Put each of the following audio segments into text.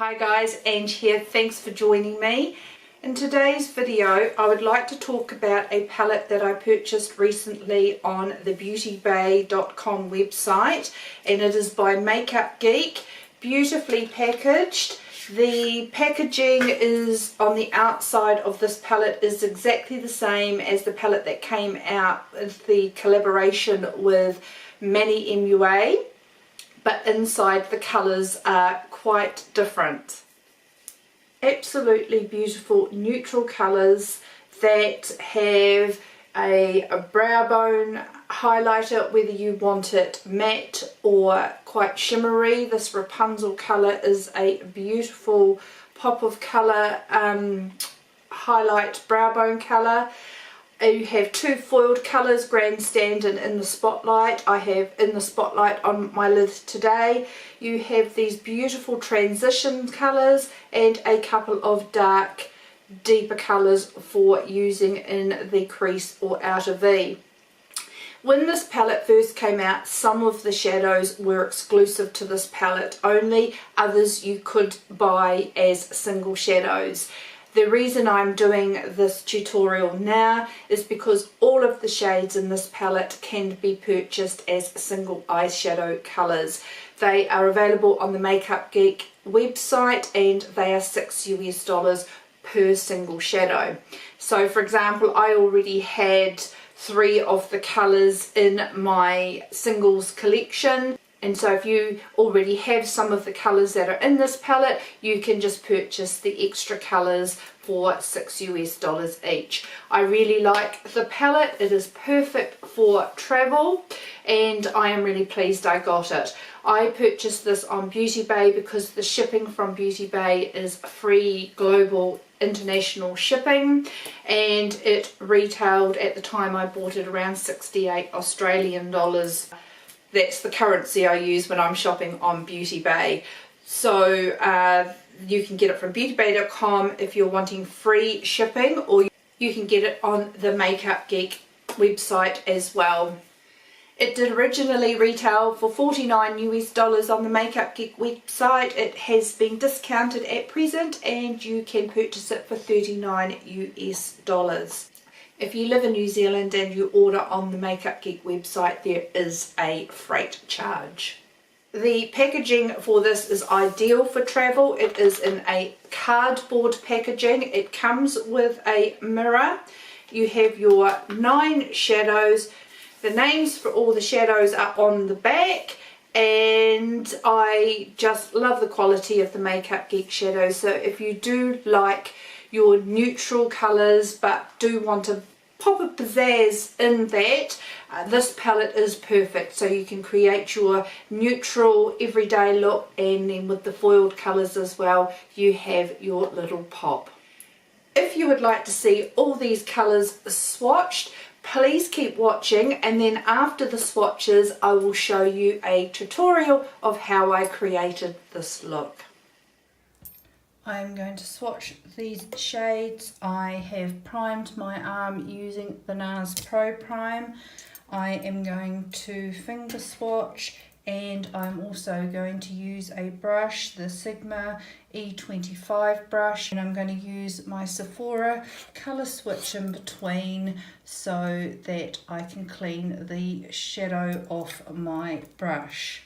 Hi guys, Ange here, thanks for joining me. In today's video I would like to talk about a palette that I purchased recently on the beautybay.com website, and it is by Make Geek, beautifully packaged. The packaging is on the outside of this palette is exactly the same as the palette that came out with the collaboration with Manny MUA, but inside the colours are quite different. Absolutely beautiful neutral colours that have a brow bone highlighter, whether you want it matte or quite shimmery. This Rapunzel colour is a beautiful pop of colour, highlight brow bone colour. You have two foiled colours, Grandstand and In the Spotlight. I have In the Spotlight on my lid today. You have these beautiful transition colours and a couple of dark, deeper colours for using in the crease or outer V. When this palette first came out, some of the shadows were exclusive to this palette only, others you could buy as single shadows. The reason I'm doing this tutorial now is because all of the shades in this palette can be purchased as single eyeshadow colours. They are available on the Make Geek website and they are $6 per single shadow. So for example, I already had 3 of the colours in my singles collection. And so if you already have some of the colours that are in this palette, you can just purchase the extra colours for $6 each. I really like the palette. It is perfect for travel and I am really pleased I got it. I purchased this on Beauty Bay because the shipping from Beauty Bay is free global international shipping, and it retailed at the time I bought it around 68 Australian dollars. That's the currency I use when I'm shopping on Beauty Bay. So you can get it from beautybay.com if you're wanting free shipping, or you can get it on the Make Geek website as well. It did originally retail for $49 on the Make Geek website. It has been discounted at present and you can purchase it for $39. If you live in New Zealand and you order on the Make Geek website, there is a freight charge. The packaging for this is ideal for travel. It is in a cardboard packaging. It comes with a mirror. You have your 9 shadows. The names for all the shadows are on the back, and I just love the quality of the Make Geek shadows. So if you do like your neutral colours but do want to pop a pizzazz in that, this palette is perfect. So you can create your neutral everyday look, and then with the foiled colours as well, you have your little pop. If you would like to see all these colours swatched, please keep watching, and then after the swatches I will show you a tutorial of how I created this look. I'm going to swatch these shades. I have primed my arm using the NARS Pro Prime. I am going to finger swatch, and I'm also going to use a brush, the Sigma E25 brush, and I'm going to use my Sephora colour switch in between so that I can clean the shadow off my brush.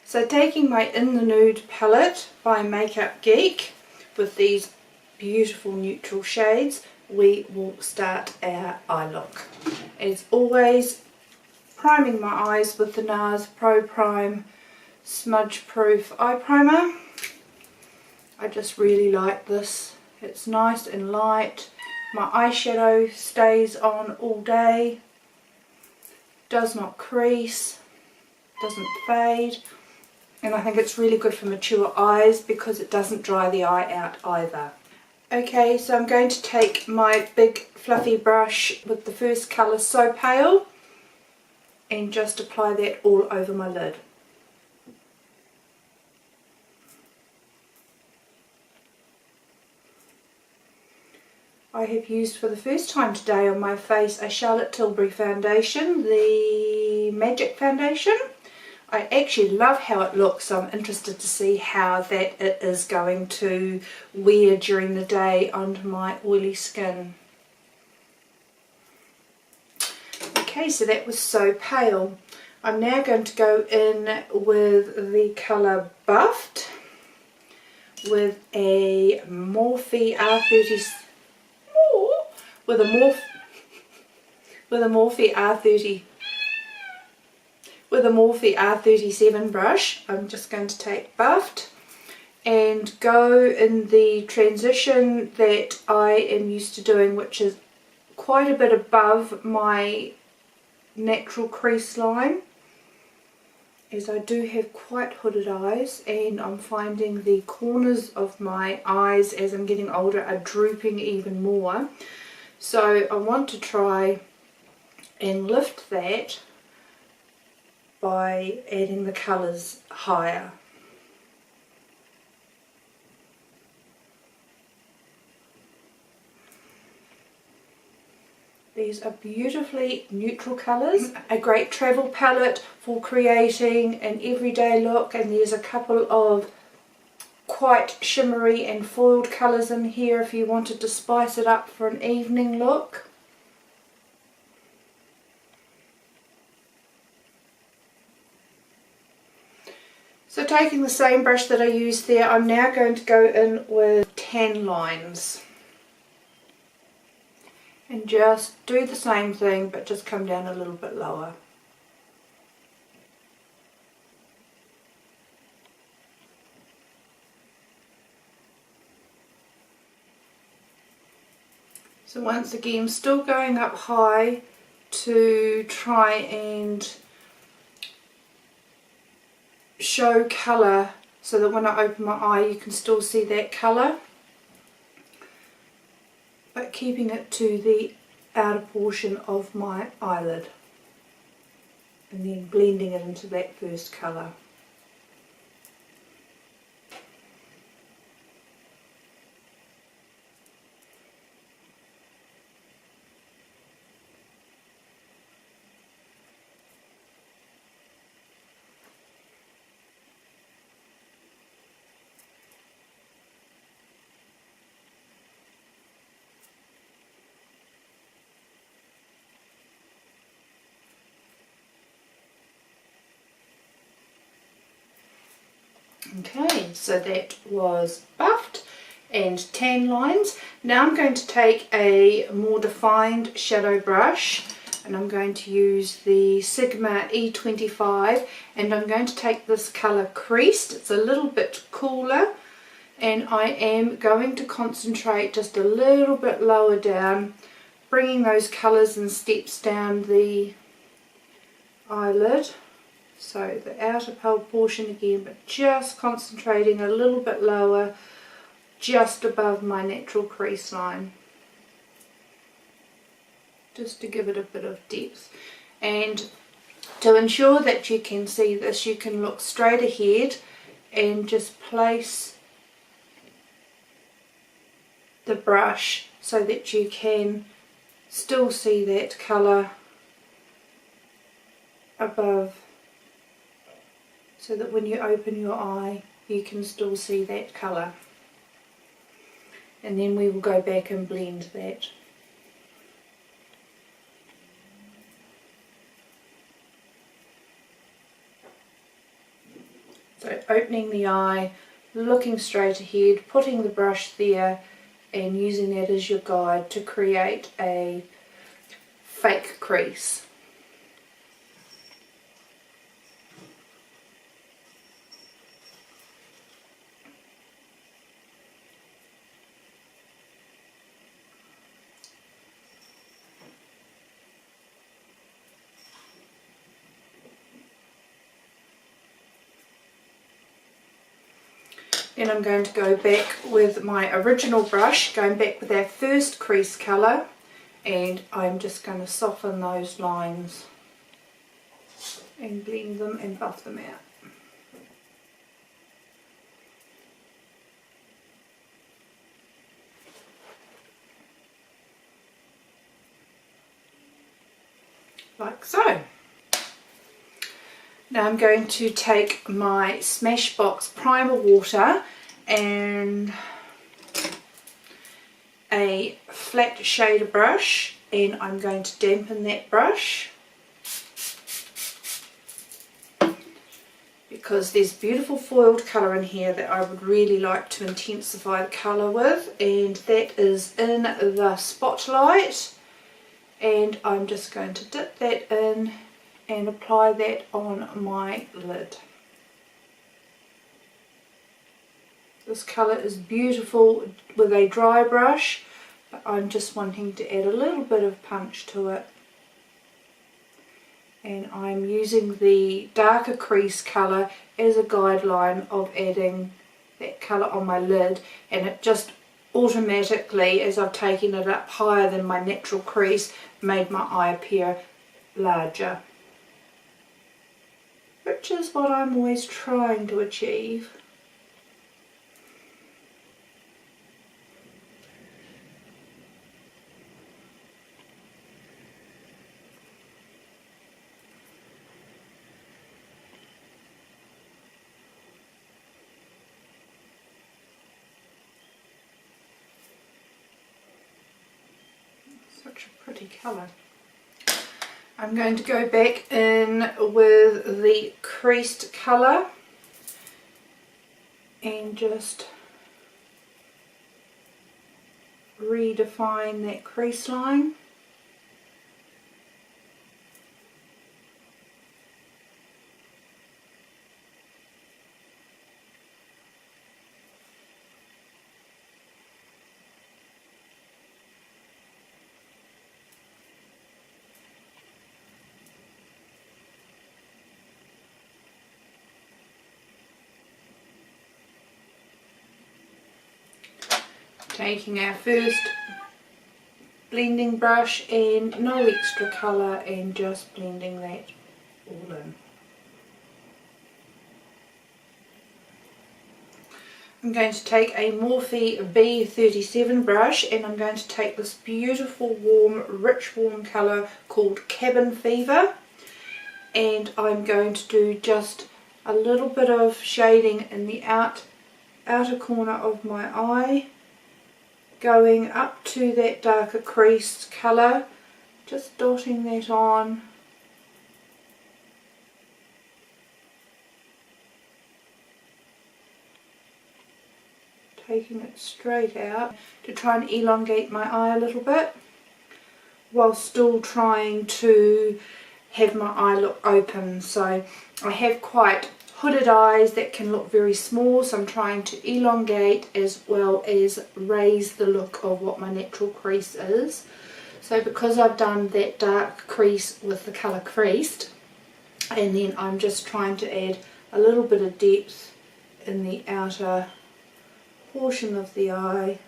So taking my In the Nude palette by Make Geek with these beautiful neutral shades, we will start our eye look. As always, priming my eyes with the NARS Pro Prime Smudge Proof Eye Primer. I just really like this. It's nice and light. My eyeshadow stays on all day. Does not crease. Doesn't fade. And I think it's really good for mature eyes because it doesn't dry the eye out either. Okay, so I'm going to take my big fluffy brush with the first colour, So Pale, and just apply that all over my lid. I have used for the first time today on my face a Charlotte Tilbury foundation, the Magic Foundation. I actually love how it looks, so I'm interested to see how that it is going to wear during the day onto my oily skin. Okay, so that was So Pale. I'm now going to go in with the colour Buffed with a Morphe R30 with a Morphe R37 brush. I'm just going to take Buffed and go in the transition that I am used to doing, which is quite a bit above my natural crease line, as I do have quite hooded eyes and I'm finding the corners of my eyes as I'm getting older are drooping even more. So I want to try and lift that by adding the colours higher. These are beautifully neutral colours, a great travel palette for creating an everyday look, and there's a couple of quite shimmery and foiled colours in here if you wanted to spice it up for an evening look. So taking the same brush that I used there, I'm now going to go in with tan lines and just do the same thing but just come down a little bit lower. So once again, still going up high to try and show colour so that when I open my eye you can still see that colour. but keeping it to the outer portion of my eyelid, and then blending it into that first colour. Okay, so that was buffed and tan lines. Now I'm going to take a more defined shadow brush, and I'm going to use the Sigma E25, and I'm going to take this colour Creased. It's a little bit cooler, and I am going to concentrate just a little bit lower down, bringing those colours and steps down the eyelid. So the outer portion again, but just concentrating a little bit lower, just above my natural crease line, just to give it a bit of depth. And to ensure that you can see this, you can look straight ahead and just place the brush so that you can still see that colour above, so that when you open your eye you can still see that colour. And then we will go back and blend that. So opening the eye, looking straight ahead, putting the brush there and using that as your guide to create a fake crease. Then I'm going to go back with my original brush, going back with our first crease colour, and I'm just going to soften those lines and blend them and buff them out. Like so. Now I'm going to take my Smashbox Primer Water and a flat shader brush, and I'm going to dampen that brush because there's beautiful foiled colour in here that I would really like to intensify the colour with, and that is in the Spotlight, and I'm just going to dip that in and apply that on my lid. This colour is beautiful with a dry brush, but I'm just wanting to add a little bit of punch to it. And I'm using the darker crease colour as a guideline of adding that colour on my lid, and it just automatically, as I've taken it up higher than my natural crease, made my eye appear larger, which is what I'm always trying to achieve. Such a pretty colour. I'm going to go back in with the creased colour and just redefine that crease line. Taking our first blending brush and no extra colour, and just blending that all in. I'm going to take a Morphe B37 brush, and I'm going to take this beautiful warm, rich warm colour called Cabin Fever, and I'm going to do just a little bit of shading in the outer corner of my eye, going up to that darker creased colour, just dotting that on. Taking it straight out to try and elongate my eye a little bit, while still trying to have my eye look open. So I have quite hooded eyes that can look very small, so I'm trying to elongate as well as raise the look of what my natural crease is. So because I've done that dark crease with the colour creased, and then I'm just trying to add a little bit of depth in the outer portion of the eye,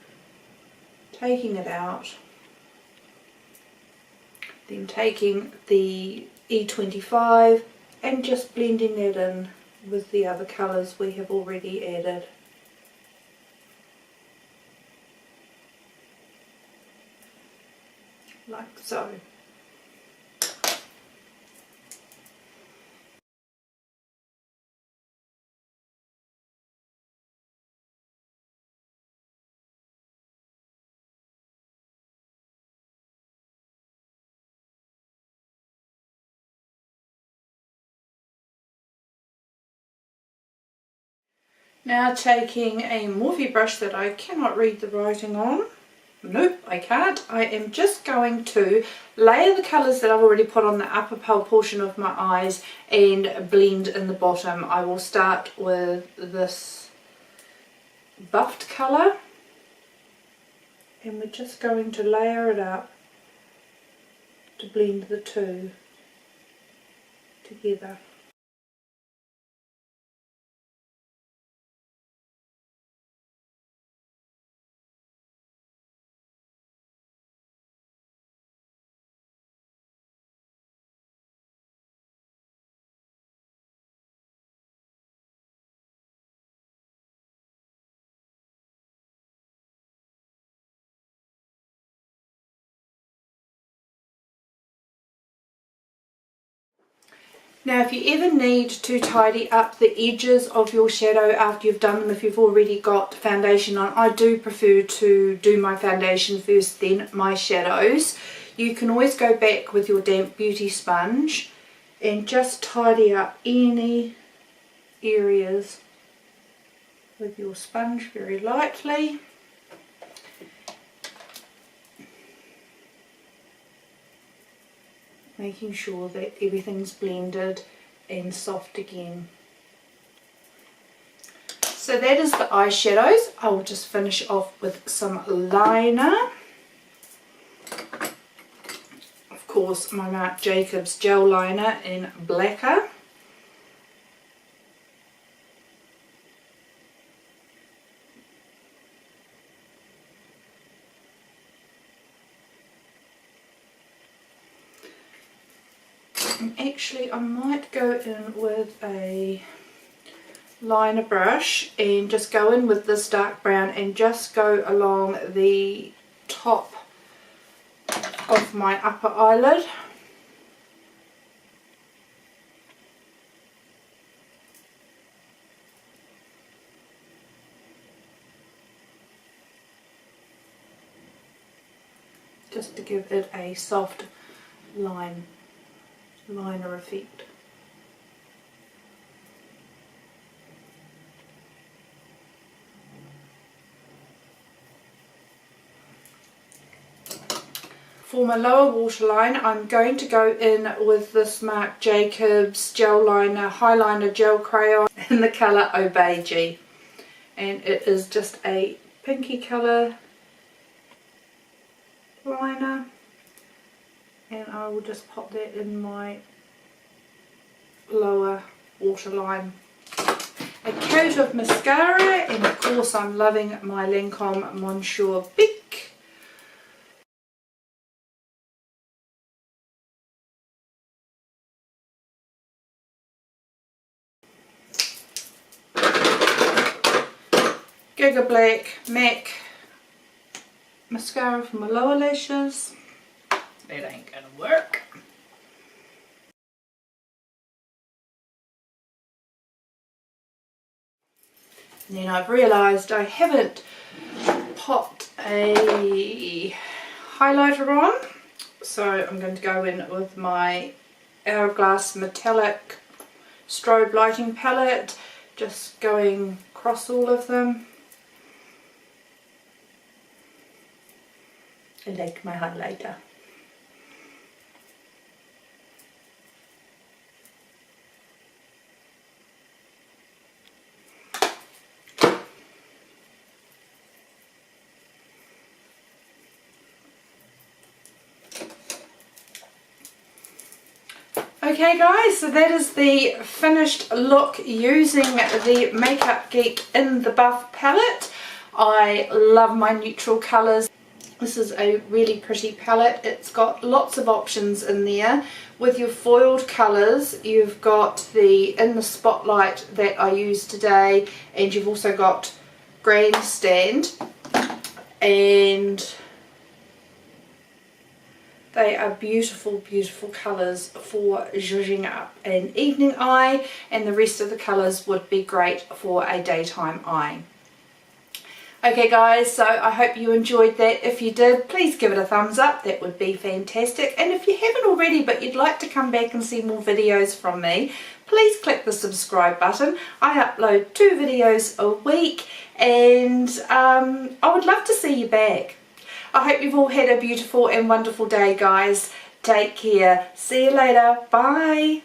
taking it out, then taking the E25 and just blending that in with the other colours we have already added. Like so. Now taking a Morphe brush that I cannot read the writing on, nope I can't, I am just going to layer the colours that I've already put on the upper portion of my eyes and blend in the bottom. I will start with this buffed colour, and we're just going to layer it up to blend the two together. Now if you ever need to tidy up the edges of your shadow after you've done them, if you've already got foundation on, I do prefer to do my foundation first then my shadows. You can always go back with your damp beauty sponge and just tidy up any areas with your sponge very lightly. Making sure that everything's blended and soft again. So that is the eyeshadows. I will just finish off with some liner. Of course, my Marc Jacobs gel liner in Blacker. Actually, I might go in with a liner brush and just go in with this dark brown and just go along the top of my upper eyelid. Just to give it a soft liner effect. For my lower waterline, I'm going to go in with this Marc Jacobs gel liner, highliner gel crayon in the colour Obey, and it is just a pinky colour liner. And I will just pop that in my lower waterline. A coat of mascara, and of course I'm loving my Lancome Monsieur Big Sugar Black MAC mascara for my lower lashes. That ain't gonna work. And then I've realised I haven't popped a highlighter on, so I'm going to go in with my Hourglass Metallic Strobe Lighting Palette, just going across all of them. I like my highlighter. Okay guys, so that is the finished look using the Makeup Geek in the Buff palette. I love my neutral colours. This is a really pretty palette. It's got lots of options in there. With your foiled colours, you've got the In the Spotlight that I used today, and you've also got Grandstand, and they are beautiful, beautiful colours for zhuzhing up an evening eye, and the rest of the colours would be great for a daytime eye. Okay guys, so I hope you enjoyed that. If you did, please give it a thumbs up, that would be fantastic. And if you haven't already but you'd like to come back and see more videos from me, please click the subscribe button. I upload 2 videos a week, and I would love to see you back. I hope you've all had a beautiful and wonderful day guys. Take care. See you later. Bye.